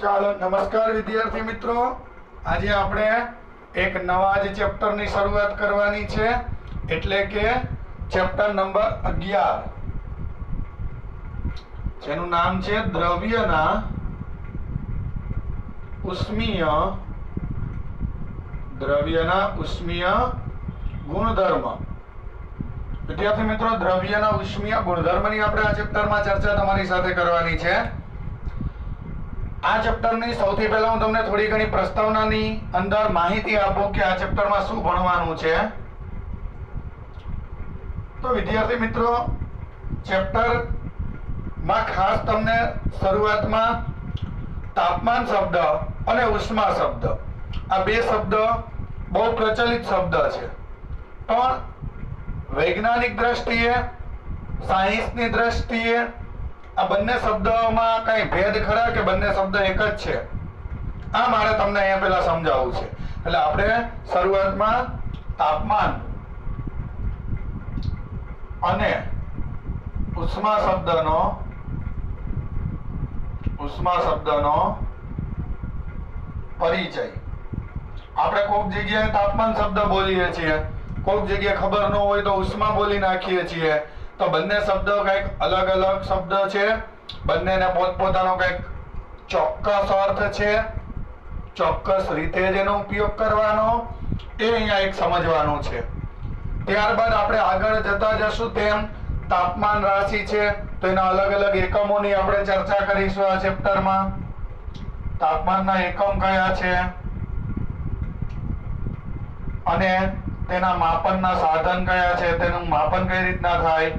ચાલો નમસ્કાર વિદ્યાર્થી મિત્રો, આજે આપણે એક નવા જ ચેપ્ટરની શરૂઆત કરવાની છે, એટલે કે ચેપ્ટર નંબર 11, જેનું નામ છે દ્રવ્યના ઉષ્મીય ગુણધર્મ। વિદ્યાર્થી મિત્રો, દ્રવ્યના ઉષ્મીય ગુણધર્મની આપણે આ ચેપ્ટરમાં ચર્ચા તમારી સાથે કરવાની છે। આ ચેપ્ટરની સૌથી પહેલા હું તમને થોડી ઘણી પ્રસ્તાવનાની અંદર માહિતી આપું કે આ ચેપ્ટરમાં શું ભણવાનું છે। તો વિદ્યાર્થી મિત્રો, ચેપ્ટરમાં ખાસ તમને શરૂઆતમાં તાપમાન શબ્દ અને ઉષ્મા શબ્દ, આ બે શબ્દ બહુ પ્રચલિત શબ્દ છે, પણ વૈજ્ઞાનિક દ્રષ્ટિએ, સાયન્સની દ્રષ્ટિએ આ બંને શબ્દોમાં કઈ ભેદ ખરા કે બંને શબ્દ એક જ છે? આ મારે તમને અહીંયા પહેલા સમજાવવું છે। એટલે આપણે શરૂઆતમાં તાપમાન અને ઉષ્મા શબ્દનો પરિચય। આપણે કોઈક જગ્યાએ તાપમાન શબ્દ બોલીએ છીએ, કોઈક જગ્યાએ ખબર ન હોય તો ઉષ્મા બોલી નાખીએ છીએ। તો બંને શબ્દ કંઈક અલગ અલગ શબ્દ છે, બંનેને પોતપોતાનો કંઈક ચોક્કસ અર્થ છે, ચોક્કસ રીતે જેનો ઉપયોગ કરવાનો એ અહીંયા એક સમજવાનું છે। ત્યારબાદ આપણે આગળ જતા જશું તેમ તાપમાન રાશિ છે, તો એના અલગ અલગ એકમોની આપણે ચર્ચા કરીશું આ ચેપ્ટરમાં। તાપમાનના એકમ કયા છે અને તેના માપનના સાધન કયા છે, તેનું માપન કઈ રીતના થાય।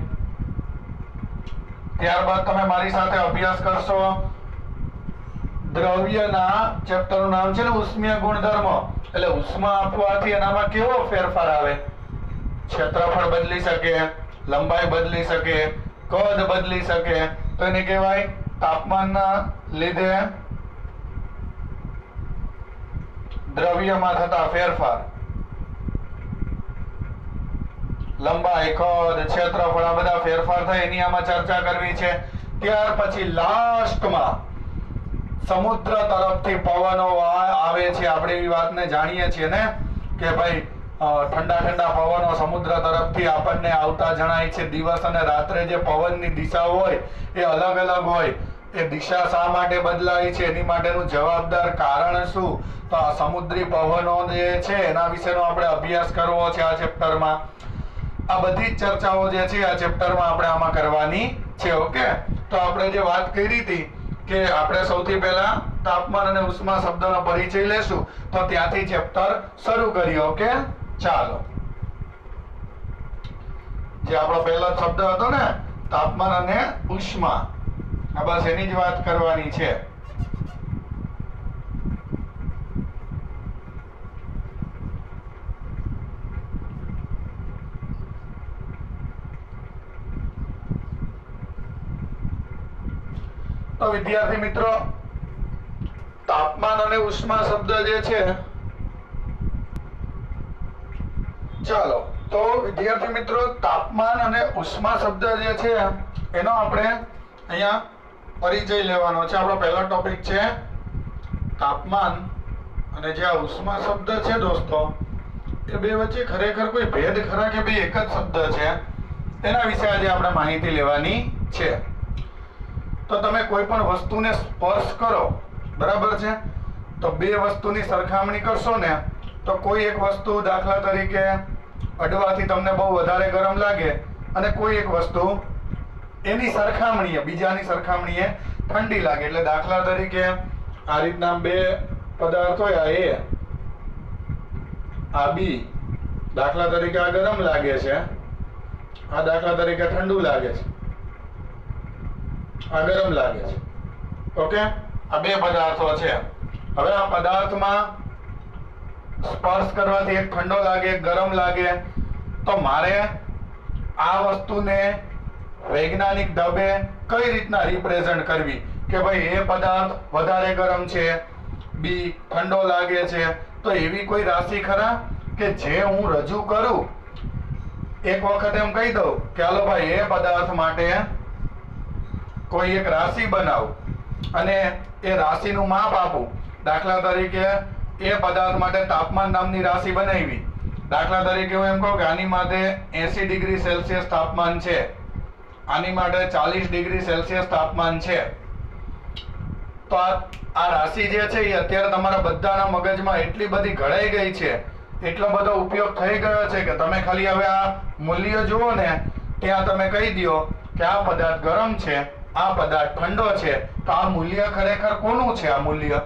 ત્યારબાદ તમે મારી સાથે અભ્યાસ કરશો દ્રવ્યના, ચેપ્ટરનું નામ છે ને ઉષ્મીય ગુણધર્મ, એટલે ઉષ્મા આપવાથી એનામાં કેવો ફેરફાર આવે, ક્ષેત્રફળ બદલી શકે, લંબાઈ બદલી શકે, કદ બદલી શકે, તો એને કહેવાય તાપમાનના લીધે દ્રવ્યમાં થતા ફેરફાર। લંબાઈ, કદ, ક્ષેત્રફળ, આ બધા ફેરફાર થાય એની આમાં ચર્ચા કરવી છે। ત્યાર પછી લાસ્ટમાં સમુદ્ર તરફથી પવનો આવે છે, આપણે એવી વાતને જાણીએ છીએ ને કે ભાઈ ઠંડા ઠંડા પવનો સમુદ્ર તરફથી આપણને આવતા જણાય છે। દિવસ અને રાત્રે જે પવનની દિશા હોય એ અલગ અલગ હોય, એ દિશા શા માટે બદલાય છે, એની માટેનું જવાબદાર કારણ શું, તો આ સમુદ્રી પવનો જે છે એના વિશેનો આપણે અભ્યાસ કરવો છે આ ચેપ્ટરમાં। આ બધી જ ચર્ચાઓ જે છે આ ચેપ્ટરમાં આપણે આમાં કરવાની છે। ઓકે, તો આપણે જે વાત કરી હતી કે આપણે સૌથી પહેલા તાપમાન અને ઉષ્મા શબ્દનો પરિચય લેશું, તો ત્યાંથી ચેપ્ટર શરૂ કરીએ। ઓકે, ચાલો, જે આપણો પહેલો શબ્દ હતો ને તાપમાન અને ઉષ્મા, આ બસ એની જ વાત કરવાની છે। તો વિદ્યાર્થી મિત્રો, તાપમાન અને ઉષ્મા શબ્દ જે છે, ચાલો તો વિદ્યાર્થી મિત્રો, તાપમાન અને ઉષ્મા શબ્દ જે છે એનો આપણે અહીંયા પરિચય લેવાનો છે। આપણો પહેલો ટોપિક છે તાપમાન, અને જે આ ઉષ્મા શબ્દ છે દોસ્તો, એ બે વચ્ચે ખરેખર કોઈ ભેદ ખરા કે બે એક જ શબ્દ છે, એના વિશે આજે આપણે માહિતી લેવાની છે। તો તમે કોઈ પણ વસ્તુને સ્પર્શ કરો, બરાબર છે, તો બે વસ્તુની સરખામણી કરશો ને, તો કોઈ એક વસ્તુ દાખલા તરીકે અડવાથી તમને બહુ વધારે ગરમ લાગે, અને કોઈ એક વસ્તુ એની સરખામણીએ, બીજાની સરખામણીએ ઠંડી લાગે। એટલે દાખલા તરીકે આ રીતના બે પદાર્થ હોય, આ એ, આ બી, દાખલા તરીકે આ ગરમ લાગે છે, આ દાખલા તરીકે ઠંડુ લાગે છે, આ ગરમ લાગે છે। ઓકે, આ બે પદાર્થો છે। હવે આ પદાર્થમાં સ્પર્શ કરવાથી એક ઠંડો લાગે, એક ગરમ લાગે, તો મારે આ વસ્તુને વૈજ્ઞાનિક ઢબે કઈ રીતના રિપ્રેઝન્ટ કરવી કે ભાઈ એ પદાર્થ વધારે ગરમ છે, બી ઠંડો લાગે છે, તો એવી કોઈ રાશિ ખરા કે જે હું રજૂ કરું, એક વખત એમ કહી દઉં કે હાલો ભાઈ એ પદાર્થ માટે કોઈ એક રાશિ બનાવો, અને એ રાશિનું માપ આપું, દાખલા તરીકે એ પદાર્થ માટે તાપમાન નામની રાશિ બનાવી, દાખલા તરીકે હું એમ કહું કે આની માટે 80 ડિગ્રી સેલ્સિયસ તાપમાન છે, આની માટે 40 ડિગ્રી સેલ્સિયસ તાપમાન છે, તો આ રાશિ જે છે એ અત્યારે તમારા બધાના મગજમાં એટલી બધી ઘડાઈ ગઈ છે, એટલો બધો ઉપયોગ થઈ ગયો છે કે તમે ખાલી હવે આ મૂલ્ય જુઓ ને ત્યાં તમે કહી દો કે આ પદાર્થ ગરમ છે, આ પદાર્થ ઠંડો છે, તો આ મૂલ્ય ખરેખર કોનું છે? આ મૂલ્ય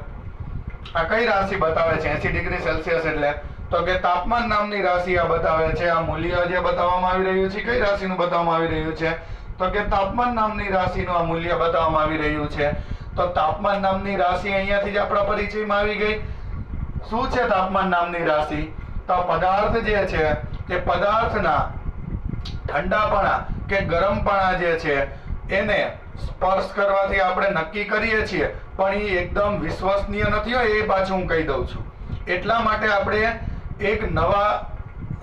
આ કઈ રાશિ બતાવે છે 80 ડિગ્રી સેલ્સિયસ એટલે? તો કે તાપમાન નામની રાશિ આ બતાવે છે. આ મૂલ્ય જે બતાવવામાં આવી રહ્યું છે કઈ રાશિનું બતાવવામાં આવી રહ્યું છે? તો કે તાપમાન નામની રાશિનું આ મૂલ્ય બતાવવામાં આવી રહ્યું છે. તો તાપમાન નામની રાશિ અહીંયાથી જ આપણા પરિચયમાં આવી ગઈ. શું છે તાપમાન નામની રાશિ? તો પદાર્થ જે છે એ પદાર્થના ઠંડાપણા કે ગરમપણા જે છે એને સ્પર્શ કરવાથી આપણે નક્કી કરીએ છીએ, પણ એ એકદમ વિશ્વસનીય નથી હોય, એ પાછું હું કહી દઉં છું. એટલા માટે આપણે એક નવા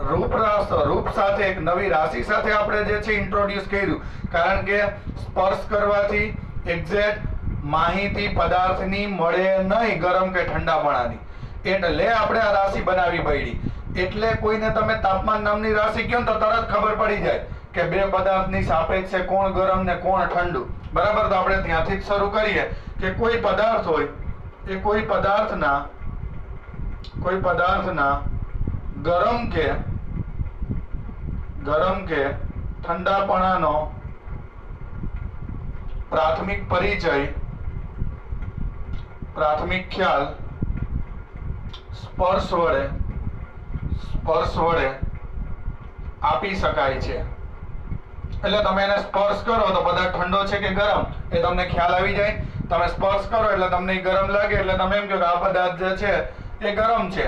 રૂપ સાથે, એક નવી રાશિ સાથે આપણે જે છે ઇન્ટ્રોડ્યુસ કર્યું, કારણ કે સ્પર્શ કરવાથી એક્ઝેક્ટ માહિતી પદાર્થની મળે નહીં, ગરમ કે ઠંડાપણાની. એટલે આપણે આ રાશિ બનાવી પડી. એટલે કોઈને તમે તાપમાન નામની રાશિ કહો તો તરત ખબર પડી જાય કે બે પદાર્થની સાપેક્ષે કોણ ગરમ ને કોણ ઠંડુ. બરાબર? તો આપણે ત્યાંથી જ શરૂ કરીએ કે કોઈ પદાર્થ હોય એ કોઈ પદાર્થના ગરમ કે ઠંડાપણાનો પ્રાથમિક પરિચય, પ્રાથમિક ખ્યાલ સ્પર્શ વડે આપી શકાય છે. એટલે તમે એને સ્પર્શ કરો તો પદાર્થ ઠંડો છે કે ગરમ એ તમને ખ્યાલ આવી જાય. તમે સ્પર્શ કરો એટલે તમને ગરમ લાગે એટલે તમે એમ કહો કે આ પદાર્થ જે છે એ ગરમ છે.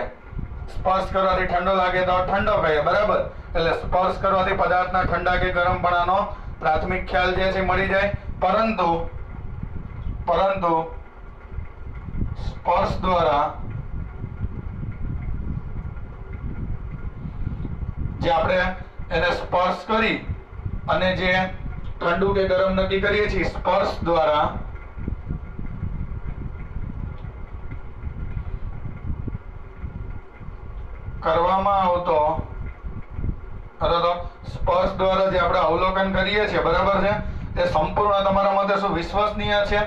સ્પર્શ કરવાથી ઠંડો લાગે તો ઠંડો કહીએ. બરાબર? એટલે સ્પર્શ કરવાથી પદાર્થના ઠંડા કે ગરમપણાનો પ્રાથમિક ખ્યાલ જે છે મળી જાય. પરંતુ સ્પર્શ દ્વારા જે આપણે એને સ્પર્શ કરી અને જે ઠંડુ કે ગરમ નક્કી કરીએ છીએ, સ્પર્શ દ્વારા કરવામાં આવતો અથવા તો સ્પર્શ દ્વારા જે આપણે અવલોકન કરીએ છીએ, બરાબર છે, તે સંપૂર્ણ તમારા મતે શું વિશ્વસનીય છે?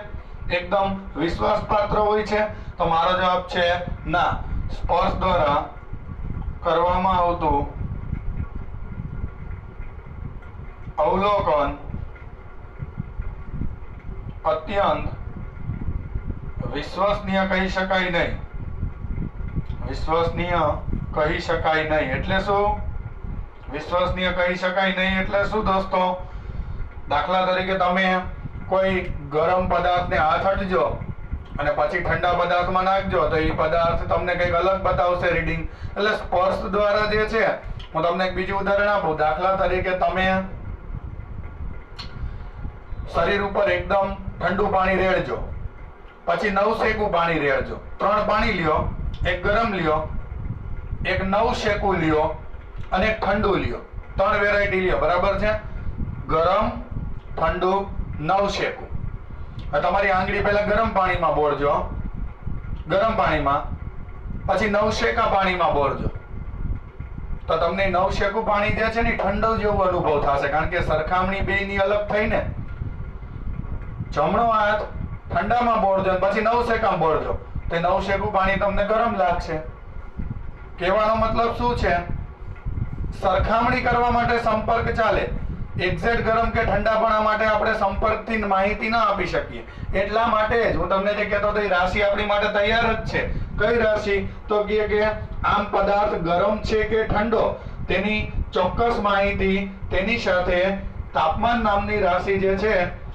એકદમ વિશ્વાસપાત્ર હોય છે? તો મારો જવાબ છે ના. સ્પર્શ દ્વારા કરવામાં આવતું અવલોકન અત્યંત વિશ્વસનીય કહી શકાય નહીં. વિશ્વસનીય કહી શકાય નહીં એટલે શું? વિશ્વસનીય કહી શકાય નહીં એટલે શું દોસ્તો? દાખલા તરીકે તમે કોઈ ગરમ પદાર્થને હાથ અડજો અને પછી ઠંડા પદાર્થમાં નાખજો તો એ પદાર્થ તમને કંઈક અલગ બતાવશે રીડિંગ. એટલે સ્પર્શ દ્વારા જે છે, હું તમને એક બીજું ઉદાહરણ આપું. દાખલા તરીકે તમે શરીર ઉપર એકદમ ઠંડુ પાણી રેડજો, પછી નવશેકું પાણી રેડજો. 3 પાણી લ્યો, એક ગરમ લ્યો, એક નવશેકું લ્યો અને એક ઠંડુ લ્યો. 3 વેરાયટી લ્યો. બરાબર છે? ગરમ, ઠંડુ, નવશેકું. તમારી આંગળી પહેલા ગરમ પાણીમાં બોળજો, ગરમ પાણીમાં, પછી નવશેકા પાણીમાં બોળજો. તો તમને નવશેકું પાણી જે છે ને ઠંડુ જેવું અનુભવ થશે, કારણ કે સરખામણી બેયની અલગ થઈ ને. જમણો હાથ ઠંડામાં બોળજો પછી નવશેકામાં બોળજો તો નવશેકું પાણી તમને ગરમ લાગશે. કહેવાનો મતલબ શું છે? સરખામણી કરવા માટે સંપર્ક ચાલે. એક્ઝેક્ટ ગરમ કે ઠંડાપણા માટે આપણે સંપર્કથી માહિતી ના આપી શકીએ. એટલા માટે જ હું તમને જે કહેતો હતો એ રાશિ આપણી માટે તૈયાર જ છે. કઈ રાશિ? તો કે આમ પદાર્થ ગરમ છે કે ઠંડો તેની ચોક્કસ માહિતી તેની સાથે તાપમાન નામની રાશિ જે છે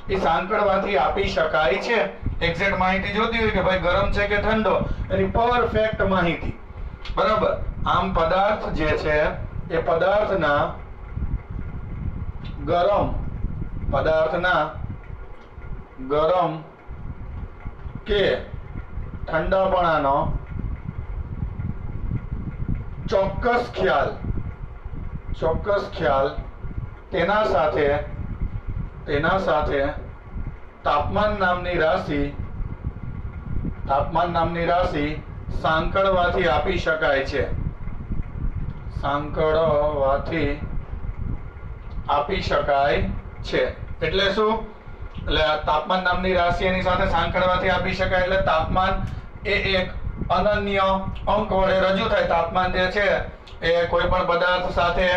એ સાંકળવાથી આપી શકાય છે. એક્ઝેક્ટ માહિતી જોતી હોય કે ભાઈ ગરમ છે કે ઠંડો, એની પરફેક્ટ માહિતી. બરાબર? આમ પદાર્થ જે છે એ પદાર્થના ગરમ કે ઠંડાપણાનો ચોક્કસ ખ્યાલ તેના સાથે તાપમાન નામની રાશિ તાપમાન નામની રાશિ સાંકળવાથી આપી શકાય છે. સાંકળવાથી આપી શકાય છે એટલે શું? એટલે તાપમાન નામની રાશિ એની સાથે સાંકળવાથી આપી શકાય એટલે તાપમાન એ એક અનન્ય અંક વડે રજૂ થાય. તાપમાન જે છે એ કોઈ પણ પદાર્થ સાથે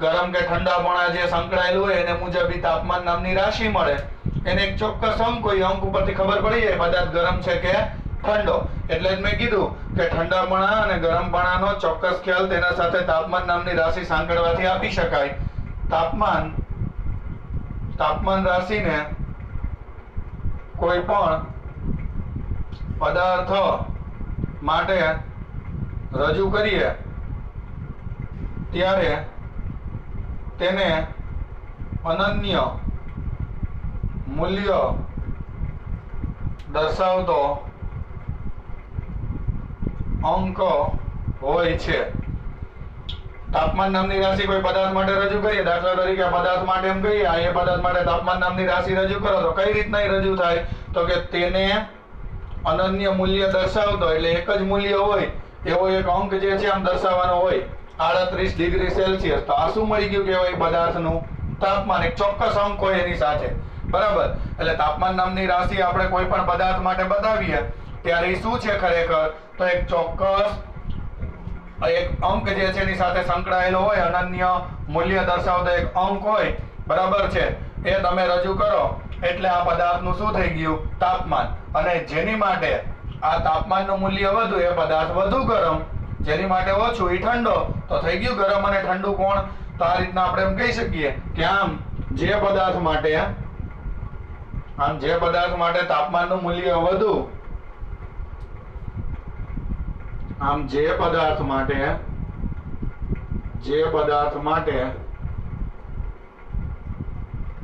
ગરમ કે ઠંડાપણા જે સંકળાયેલું હોય એને મુજબ તાપમાન નામની રાશિ મળે. એને એક ચોક્કસ અંક, કોઈ અંક ઉપરથી ખબર પડી જાય પદાર્થ ગરમ છે કે ઠંડો. એટલે જ મેં કીધું કે ઠંડાપણા અને ગરમપણાનો ચોક્કસ ખ્યાલ તેના સાથે તાપમાન નામની રાશિ સાંકળવાથી આપી શકાય. તાપમાન રાશિને કોઈ પણ પદાર્થ માટે રજૂ કરીએ ત્યારે તેને અનન્ય મૂલ્ય દર્શાવતો અંક હોય છે. તાપમાન નામની રાશિ કોઈ પદાર્થ માટે રજૂ કરીએ, દાખલા તરીકે પદાર્થ માટે એમ કહીએ આ એ પદાર્થ માટે તાપમાન નામની રાશિ રજૂ કરો તો કઈ રીતના રજૂ થાય? તો કે તેને અનન્ય મૂલ્ય દર્શાવતો એટલે એક જ મૂલ્ય હોય એવો એક અંક જે છે આમ દર્શાવવાનો હોય 38 ડિગ્રી સેલ્સિયસ. તો આ શું મળી ગયું કહેવાય? પદાર્થનું તાપમાન એક ચોક્કસ અંક હોય એની સાથે. બરાબર. એટલે તાપમાન નામની રાશિ આપણે કોઈ પણ પદાર્થ માટે બતાવીએ ત્યારે એ શું છે ખરેખર? તો એક ચોક્કસ એક અંક જે છે એની સાથે સંકળાયેલો હોય, અનન્ય મૂલ્ય દર્શાવતો એક અંક હોય. બરાબર છે. એ તમે રજૂ કરો એટલે આ પદાર્થનું શું થઈ ગયું? તાપમાન. અને જેની માટે આ તાપમાનનું મૂલ્ય વધુ એ પદાર્થ વધુ ગરમ, જેની માટે ઓછું એ ઠંડો. તો થઈ ગયું ગરમ અને ઠંડુ કોણ? તો આ રીતના આપણે એમ કહી શકીએ કે આમ જે પદાર્થ માટે તાપમાનનું મૂલ્ય વધુ, આમ જે પદાર્થ માટે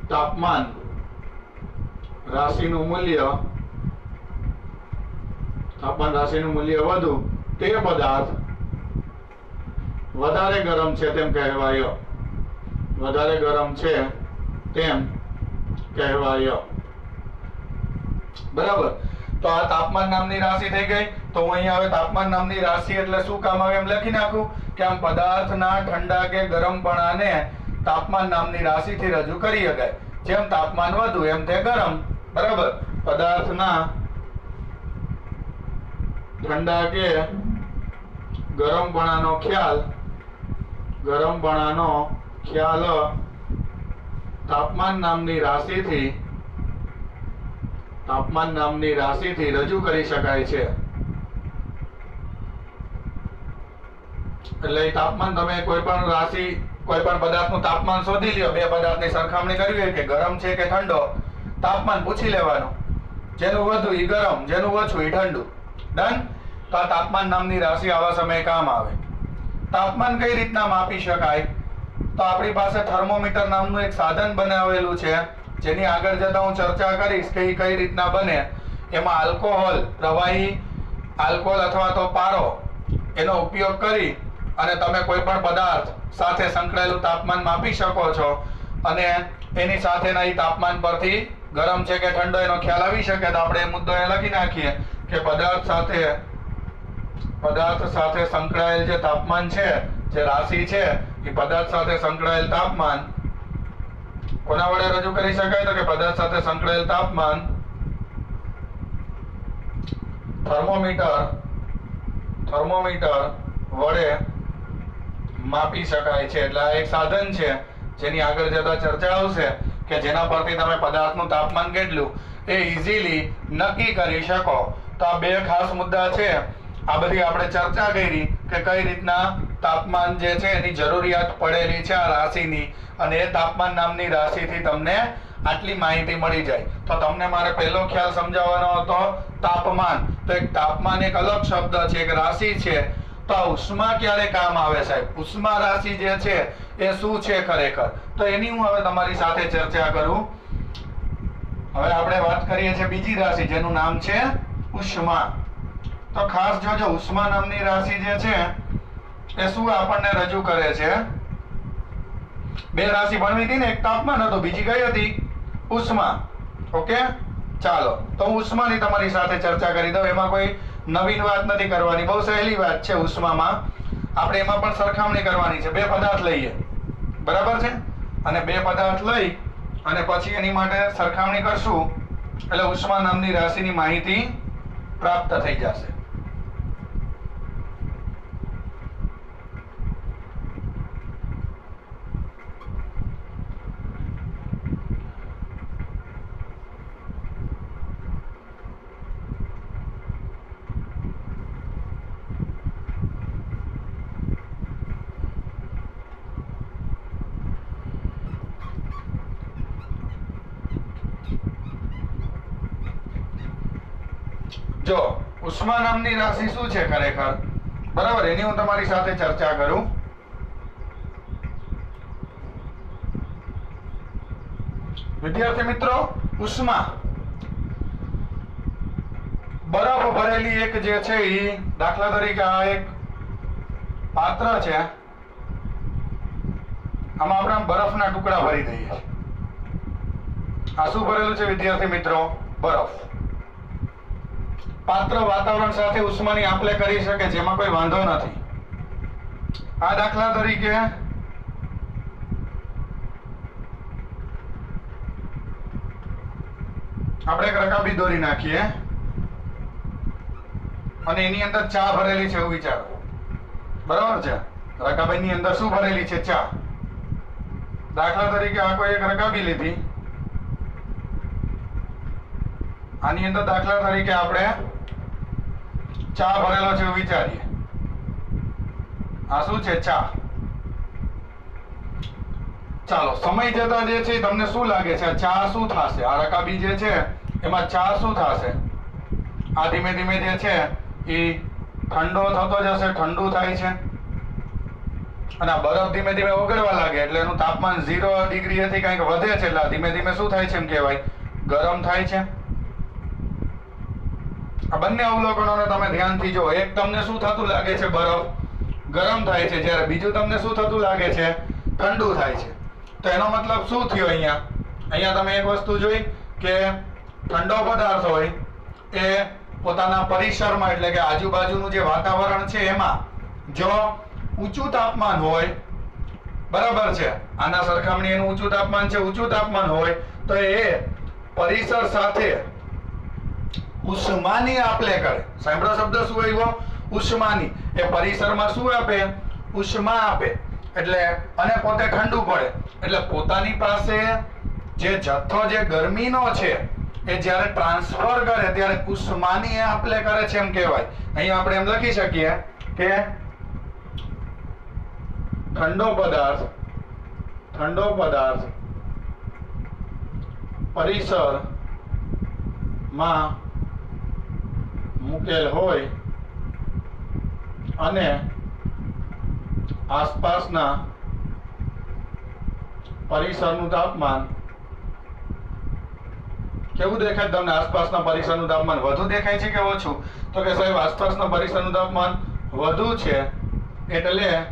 તાપમાન રાશિનું મૂલ્ય વધુ તે પદાર્થ વધારે ગરમ છે તેમ કહેવાય. વધારે ગરમ છે તેમ કહેવાય. બરાબર. તો આ તાપમાન નામની રાશિ થઈ ગઈ. તો હું અહીંયા હવે તાપમાન નામની રાશિ એટલે શું કામ આવે એમ લખી નાખું કે આમ પદાર્થના ઠંડા કે ગરમપણાને તાપમાન નામની રાશિથી રજૂ કરી શકાય. જેમ તાપમાન વધુ એમ તે ગરમ. બરાબર. પદાર્થના ઠંડા કે ગરમપણાનો ખ્યાલ તાપમાન નામની રાશિથી રજૂ કરી શકાય છે. એટલે તાપમાન તમે કોઈ પણ પદાર્થનું તાપમાન શોધી લ્યો, બે પદાર્થની સરખામણી કરવી હોય કે ગરમ છે કે ઠંડો, તાપમાન પૂછી લેવાનું. જેનું વધુ એ ગરમ, જેનું ઓછું એ ઠંડુ. ડન. તો આ તાપમાન નામની રાશિ આવા સમયે કામ આવે. તાપમાન કઈ રીતના માપી શકાય? તો આપણી પાસે થર્મોમીટર નામનું એક સાધન બનાવેલું છે જેની આગળ જતા હું ચર્ચા કરીશ કે કઈ રીતના બને. એમાં પ્રવાહી આલ્કોહોલ અથવા તો પારો એનો ઉપયોગ કરી અને તમે કોઈ પણ પદાર્થ સાથે સંકળાયેલું તાપમાન માપી શકો છો અને એની સાથેના એ તાપમાન પરથી ગરમ છે કે ઠંડો એનો ખ્યાલ આવી શકે. તો આપણે એ મુદ્દો એ લખી નાખીએ કે પદાર્થ સાથે સંકળાયેલ જે તાપમાન છે, જે રાશિ છે એ પદાર્થ સાથે સંકળાયેલ તાપમાન કોના વડે રજૂ કરી શકાય? તો કે પદાર્થ સાથે સંકળાયેલ તાપમાન થર્મોમીટર વડે માપી શકાય છે. એટલે આ એક સાધન છે જેની આગળ જતા ચર્ચા આવશે કે જેના પરથી તમે પદાર્થનું તાપમાન કેટલું એ ઇઝીલી નક્કી કરી શકો. તો આ બે ખાસ મુદ્દા છે. આ બધી આપણે ચર્ચા કરી કે કઈ રીતના તાપમાન જે છે એની જરૂરિયાત પડેલી છે આ રાશિની, અને એ તાપમાન નામની રાશિથી તમને આટલી માહિતી મળી જાય. તો તમને મારે પહેલો ખ્યાલ સમજાવવાનો હતો તાપમાન. તો એક તાપમાન એક અલગ શબ્દ છે, એક રાશિ છે. તો આ ઉષ્મા ક્યારે કામ આવે સાહેબ? ઉષ્મા રાશિ જે છે એ શું છે ખરેખર? તો એની હું હવે તમારી સાથે ચર્ચા કરું. હવે આપણે વાત કરીએ છીએ બીજી રાશિ જેનું નામ છે ઉષ્મા. તો ખાસ જોજો, ઉષ્મા નામની રાશિ જે છે એ શું આપણને રજૂ કરે છે? બે રાશિ ભણવી હતી ને, એક તાપમાન હતો, બીજી કઈ હતી? ઉષ્મા. ઓકે. ચાલો તો ઉષ્માની તમારી સાથે ચર્ચા કરી દઉં. એમાં કોઈ નવીન વાત નથી કરવાની, બહુ સહેલી વાત છે. ઉષ્મામાં આપણે એમાં પણ સરખામણી કરવાની છે. બે પદાર્થ લઈએ, બરાબર છે, અને બે પદાર્થ લઈ અને પછી એની માટે સરખામણી કરશું એટલે ઉષ્મા નામની રાશિની માહિતી પ્રાપ્ત થઈ જશે. જો ઉષ્મા નામની રાશિ શું છે ખરેખર, બરાબર, એની હું તમારી સાથે ચર્ચા કરું. વિદ્યાર્થી મિત્રો, ઉષ્મા બરફ ભરેલી એક જે છે એ, દાખલા તરીકે આ એક પાત્ર છે, આમાં આપણે બરફના ટુકડા ભરી દઈએ. આ શું ભરેલું છે વિદ્યાર્થી મિત્રો? બરફ. પાત્ર વાતાવરણ સાથે ઉષ્માની આપ-લે કરી શકે છે, એમાં કોઈ વાંધો નથી. આ દાખલા તરીકે આપણે એક રકાબી દોરી નાખીએ અને એની અંદર ચા ભરેલી છે એવું વિચારો, બરાબર છે. રકાબીની અંદર શું ભરેલી છે? ચા. દાખલા તરીકે આ કોઈ એક રકાબી લીધી, આની અંદર દાખલા તરીકે આપણે ચા ભરેલો છે એવું વિચારીએ. આ શું છે? ચા. ચાલો, સમય જતા જે છે તમને શું લાગે છે ચા શું થશે? આ રકાબી જે છે એમાં ચા શું થશે? આ ધીમે ધીમે જે છે એ ઠંડો થતો જશે, ઠંડુ થાય છે, અને આ બરફ ધીમે ધીમે ઓગળવા લાગે એટલે એનું તાપમાન 0 ડિગ્રીથી કંઈક વધે છે, એટલે ધીમે ધીમે શું થાય છે એમ કહેવાય, ગરમ થાય છે. આ બંને અવલોકનોને તમે ધ્યાનથી જો. એક તમને શું થતું લાગે છે? બરફ ગરમ થાય છે, જ્યારે બીજું તમને શું થતું લાગે છે? ઠંડુ થાય છે. તો એનો મતલબ શું થયો? અહીંયા તમે એક વસ્તુ જોઈ કે ઠંડો પદાર્થ હોય એ પોતાના પરિસરમાં, એટલે કે આજુબાજુનું જે વાતાવરણ છે એમાં જો ઊંચું તાપમાન હોય, બરાબર છે, આના સરખામણી એનું ઊંચું તાપમાન છે, ઊંચું તાપમાન હોય તો એ પરિસર સાથે ઉષ્માની આપ-લે કરે. સાંભળો શબ્દ શું આવ્યો? ઉષ્માની. એ પરિસરમાં શું આપે? ઉષ્મા આપે. એટલે અને પોતે ઠંડુ પડે એટલે પોતાની પાસે જે જથ્થો જે ગરમીનો છે એ જ્યારે ટ્રાન્સફર કરે ત્યારે ઉષ્માની આપ-લે કરે છે એમ કહેવાય. અહીં આપણે એમ લખી શકીએ કે ઠંડો પદાર્થ પરિસરમાં મૂકેલ હોય અને આસપાસના પરિસરનું તાપમાન કેવું દેખાય તમને? આસપાસના પરિસરનું તાપમાન વધુ દેખાય છે કે ઓછું? તો કે સાહેબ આસપાસના પરિસરનું તાપમાન વધુ છે, એટલે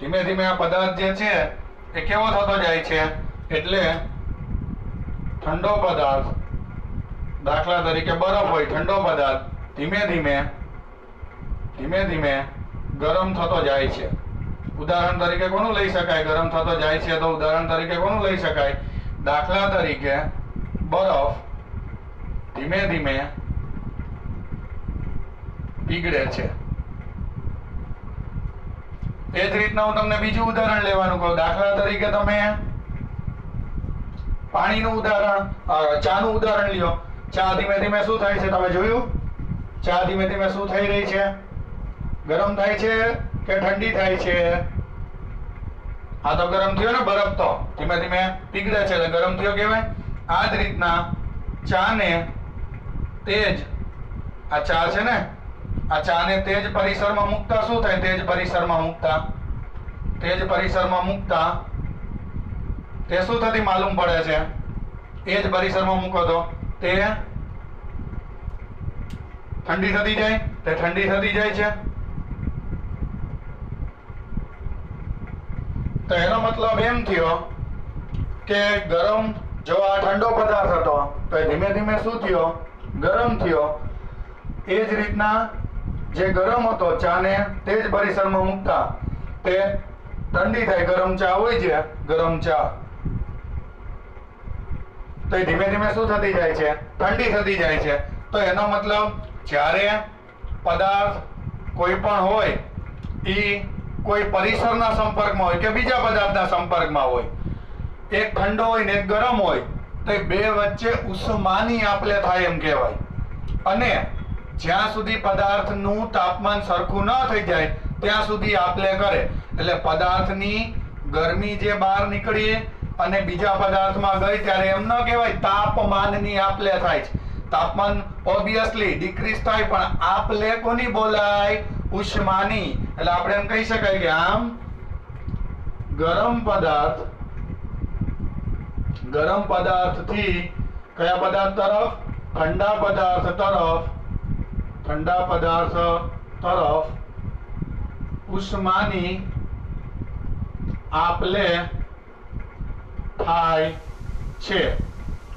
ધીમે ધીમે આ પદાર્થ જે છે એ કેવો થતો જાય છે? એટલે ઠંડો પદાર્થ, દાખલા તરીકે બરફ હોય, ઠંડો પદાર્થ ધીમે ધીમે ગરમ થતો જાય છે. ઉદાહરણ તરીકે કોનું લઈ શકાય? ગરમ થતો જાય છે તો ઉદાહરણ તરીકે કોનું લઈ શકાય? દાખલા તરીકે બરફ ધીમે ધીમે પીગળે છે. એ જ રીતના હું તમને બીજું ઉદાહરણ લેવાનું કહું. દાખલા તરીકે તમે પાણીનું ઉદાહરણ, ચાનું ઉદાહરણ લ્યો. ચા ધીમે ધીમે શું થાય છે? તમે જોયું? ચા ધીમે ધીમે શું થઈ રહી છે? ગરમ થાય છે કે ઠંડી થાય છે? આ તો ગરમ થયો ને, બરફ તો ધીમે ધીમે પીગળે છે એટલે ગરમ થયો કહેવાય. આ જ રીતના ચાને તેજ, આ ચા છે ને, આ ચાને તેજ પરિસરમાં મૂકતા શું થાય? તેજ પરિસરમાં મૂકતા તે શું થતી માલુમ પડે છે? એ જ પરિસરમાં મૂકો તો તે ઠંડી થતી જાય, તે ઠંડી થતી જાય છે. તો એનો મતલબ એમ થયો કે ગરમ જો આ ઠંડો પદાર્થ હતો તો એ ધીમે ધીમે શું થયો? ગરમ થયો. એ જ રીતના જે ગરમ હતો ચાને તે જ પરિસરમાં મૂકતા તે ઠંડી થાય. ગરમ ચા હોય છે, ગરમ ચા, તો એ ધીમે ધીમે શું થતી જાય છે? ઠંડી થતી જાય છે. તો એનો મતલબ જ્યારે પદાર્થ કોઈ પણ હોય એ કોઈ પરિસરના સંપર્કમાં હોય કે બીજા પદાર્થના સંપર્કમાં હોય, એક ઠંડો હોય ને એક ગરમ હોય, તો એ બે વચ્ચે ઉષ્માની આપ-લે થાય એમ કહેવાય. અને જ્યાં સુધી પદાર્થનું તાપમાન સરખું ન થઈ જાય ત્યાં સુધી આપ-લે કરે. એટલે પદાર્થની ગરમી જે બહાર નીકળી અને બીજા પદાર્થમાં ગઈ ત્યારે એમ ન કહેવાય તાપમાનની આપ-લે થાય છે. તાપમાન ઓબ્વિયસલી ડિક્રીઝ થાય, પણ આપ-લે કોની બોલાય? ઉષ્માની. એટલે આપણે એમ કહી શકાય કે આમ ગરમ પદાર્થથી કયા પદાર્થ તરફ? ઠંડા પદાર્થ તરફ ઉષ્માની આપ-લે થાય છે.